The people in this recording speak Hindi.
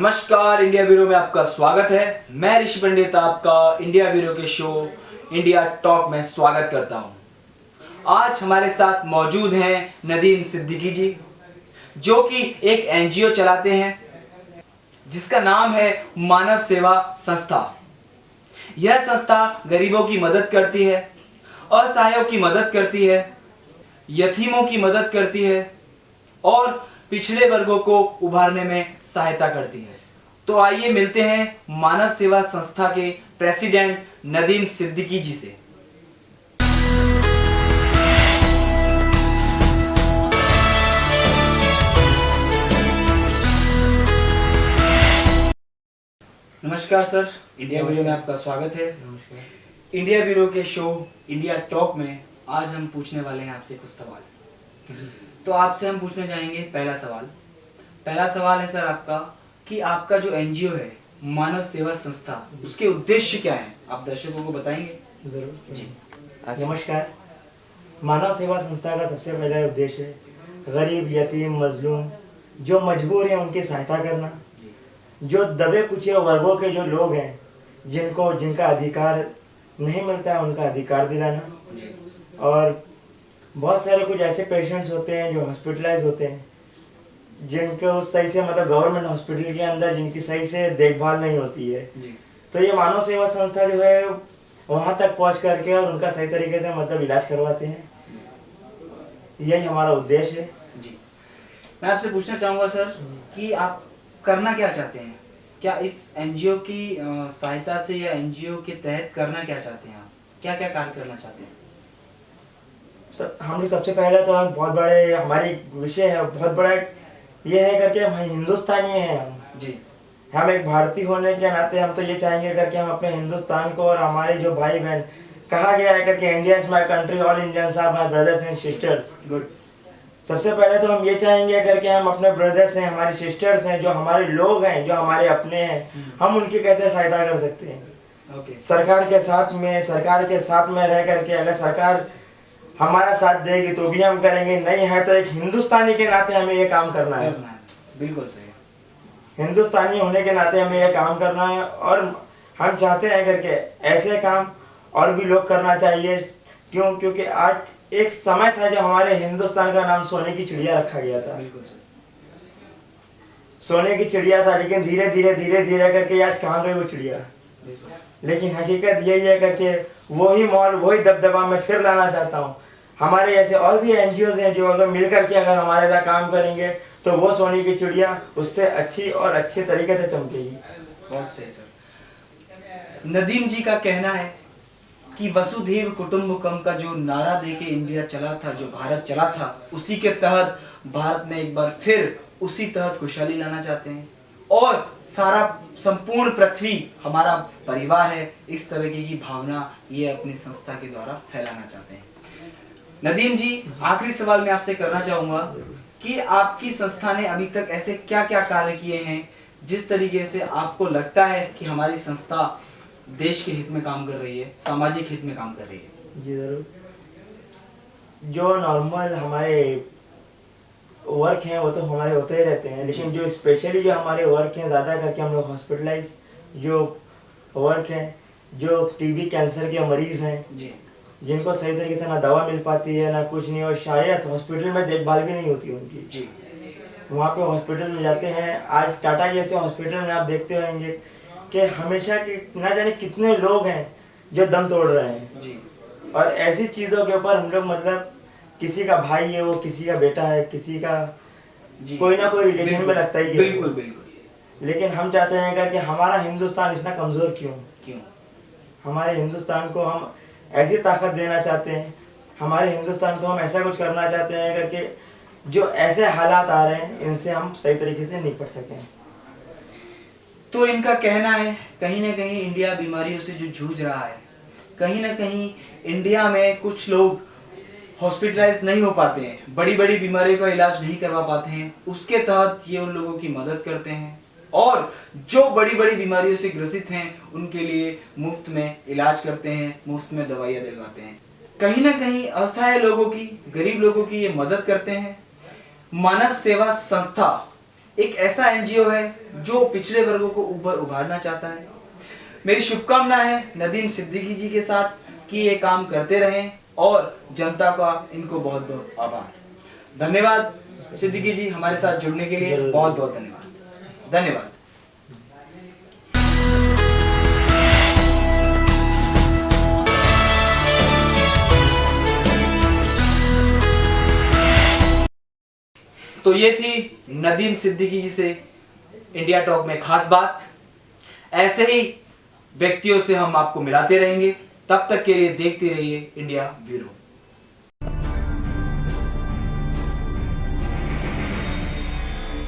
नमस्कार, इंडिया ब्यूरो में आपका स्वागत है। मैं ऋषि पंडित आपका इंडिया ब्यूरो के शो इंडिया टॉक में स्वागत करता हूं। आज हमारे साथ मौजूद हैं नदीम सिद्दीकी जी, जो कि एक एनजीओ चलाते हैं जिसका नाम है मानव सेवा संस्था। यह संस्था गरीबों की मदद करती है, असहायों की मदद करती है, यतीमों की मदद करती है और पिछड़े वर्गों को उभारने में सहायता करती है। तो आइए मिलते हैं मानव सेवा संस्था के प्रेसिडेंट नदीम सिद्दीकी जी से। नमस्कार सर, इंडिया ब्यूरो में आपका स्वागत है। नमस्कार। इंडिया ब्यूरो के शो इंडिया टॉक में आज हम पूछने वाले हैं आपसे कुछ सवाल। तो आपसे हम पूछने जाएंगे पहला सवाल है सर आपका कि आपका जो एनजीओ है मानव सेवा संस्था, उसके उद्देश्य क्या हैं? आप दर्शकों को बताएंगे? जरूर जी। नमस्कार। मानव सेवा संस्था का सबसे पहला उद्देश्य है गरीब, यतीम, मजलूम जो मजबूर हैं उनकी सहायता करना। जो दबे कुचले वर्गों के जो लोग हैं जिनका अधिकार नहीं मिलता है उनका अधिकार दिलाना। और बहुत सारे कुछ ऐसे पेशेंट्स होते हैं जो हॉस्पिटलाइज होते हैं, जिनको सही से गवर्नमेंट हॉस्पिटल के अंदर जिनकी सही से देखभाल नहीं होती है। तो ये मानव सेवा संस्था जो है वहाँ तक पहुँच करके और उनका सही तरीके से इलाज करवाते हैं। यही हमारा उद्देश्य है। जी, मैं आपसे पूछना चाहूँगा सर कि आप करना क्या चाहते हैं? क्या इस एनजीओ की सहायता से या एनजीओ के तहत करना क्या चाहते हैं? आप क्या क्या कार्य करना चाहते हैं? हम लोग सबसे पहले तो हम बहुत बड़े हमारी विषय है, बहुत बड़ा ये है करके हम हिंदुस्तानी हैं। जी, हम एक भारतीय होने के नाते हम तो ये चाहेंगे करके हम अपने हिंदुस्तान को और हमारे जो भाई बहन कहा गया है करके India is my country, all Indians are my brothers and sisters. Good. सबसे पहले तो हम ये चाहेंगे करके हम अपने ब्रदर्स हैं, हमारी सिस्टर्स हैं, जो हमारे लोग हैं, जो हमारे अपने हैं, हम उनकी कैसे सहायता कर सकते हैं। ओके। सरकार के साथ में रह करके अगर सरकार हमारा साथ देगी तो भी हम करेंगे, नहीं है तो एक हिंदुस्तानी के नाते हमें ये काम करना है। बिल्कुल सही। हिंदुस्तानी होने के नाते हमें ये काम करना है और हम चाहते हैं करके ऐसे काम और भी लोग करना चाहिए। क्योंकि आज एक समय था जो हमारे हिंदुस्तान का नाम सोने की चिड़िया रखा गया था। बिल्कुल सही। सोने की चिड़िया था, लेकिन धीरे धीरे करके आज कहाँ गई वो चिड़िया। लेकिन हकीकत यही है करके वही मॉल वही दबदबा में फिर लाना चाहता हूँ। हमारे ऐसे और भी एनजीओ हैं जो अगर मिल करके अगर हमारे साथ काम करेंगे तो वो सोने की चिड़िया उससे अच्छी और अच्छे तरीके से चमकेगी। बहुत सही सर। नदीम जी का कहना है कि वसुधैव कुटुंबकम का जो नारा देके इंडिया चला था, जो भारत चला था, उसी के तहत भारत में एक बार फिर उसी तहत खुशहाली लाना चाहते हैं और सारा संपूर्ण पृथ्वी हमारा परिवार है, इस तरीके की भावना ये अपनी संस्था के द्वारा फैलाना चाहते हैं। नदीम जी, आखिरी सवाल मैं आपसे करना चाहूंगा कि आपकी संस्था ने अभी तक ऐसे क्या क्या कार्य किए हैं जिस तरीके से आपको लगता है कि हमारी संस्था देश के हित में काम कर रही है, सामाजिक हित में काम कर रही है? जी जरूर। जो नॉर्मल हमारे वर्क हैं वो तो हमारे होते ही रहते हैं, लेकिन जो स्पेशली जो हमारे वर्क हैं ज़्यादा करके हम लोग हॉस्पिटलाइज जो वर्क हैं, जो टीबी कैंसर के मरीज़ हैं जी, जिनको सही तरीके से ना दवा मिल पाती है ना कुछ नहीं, और शायद हॉस्पिटल में देखभाल भी नहीं होती उनकी। जी, वहाँ पे हॉस्पिटल में जाते हैं। आज टाटा जैसे हॉस्पिटल में आप देखते होंगे कि हमेशा के ना जाने कितने लोग हैं जो दम तोड़ रहे हैं। जी, और ऐसी चीज़ों के ऊपर हम लोग किसी का भाई है, वो किसी का बेटा है, किसी का कोई ना कोई रिलेशन में लगता ही है। बिल्कुल बिल्कुल। लेकिन हम चाहते हैं कि हमारा हिंदुस्तान इतना कमज़ोर क्यों। हमारे हिंदुस्तान को हम ऐसी ताकत देना चाहते हैं, हमारे हिंदुस्तान को हम ऐसा कुछ करना चाहते हैं करके जो ऐसे हालात आ रहे हैं इनसे हम सही तरीके से निपट सकें। तो इनका कहना है कहीं ना कहीं इंडिया बीमारियों से जो जूझ रहा है, कहीं ना कहीं इंडिया में कुछ लोग हॉस्पिटलाइज नहीं हो पाते हैं, बड़ी बड़ी बीमारियों का इलाज नहीं करवा पाते हैं, उसके तहत ये उन लोगों की मदद करते हैं और जो बड़ी बड़ी बीमारियों से ग्रसित हैं उनके लिए मुफ्त में इलाज करते हैं, मुफ्त में दवाइयाँ दिलवाते हैं। कहीं ना कहीं असहाय लोगों की, गरीब लोगों की ये मदद करते हैं। मानव सेवा संस्था एक ऐसा एनजीओ है जो पिछड़े वर्गों को ऊपर उभारना चाहता है। मेरी शुभकामना है नदीम सिद्दीकी जी के साथ कि ये काम करते रहें और जनता का इनको बहुत बहुत आभार। धन्यवाद सिद्दीकी जी, हमारे साथ जुड़ने के लिए बहुत बहुत धन्यवाद। धन्यवाद। तो ये थी नदीम सिद्दीकी जी से इंडिया टॉक में खास बात। ऐसे ही व्यक्तियों से हम आपको मिलाते रहेंगे। तब तक के लिए देखते रहिए इंडिया ब्यूरो।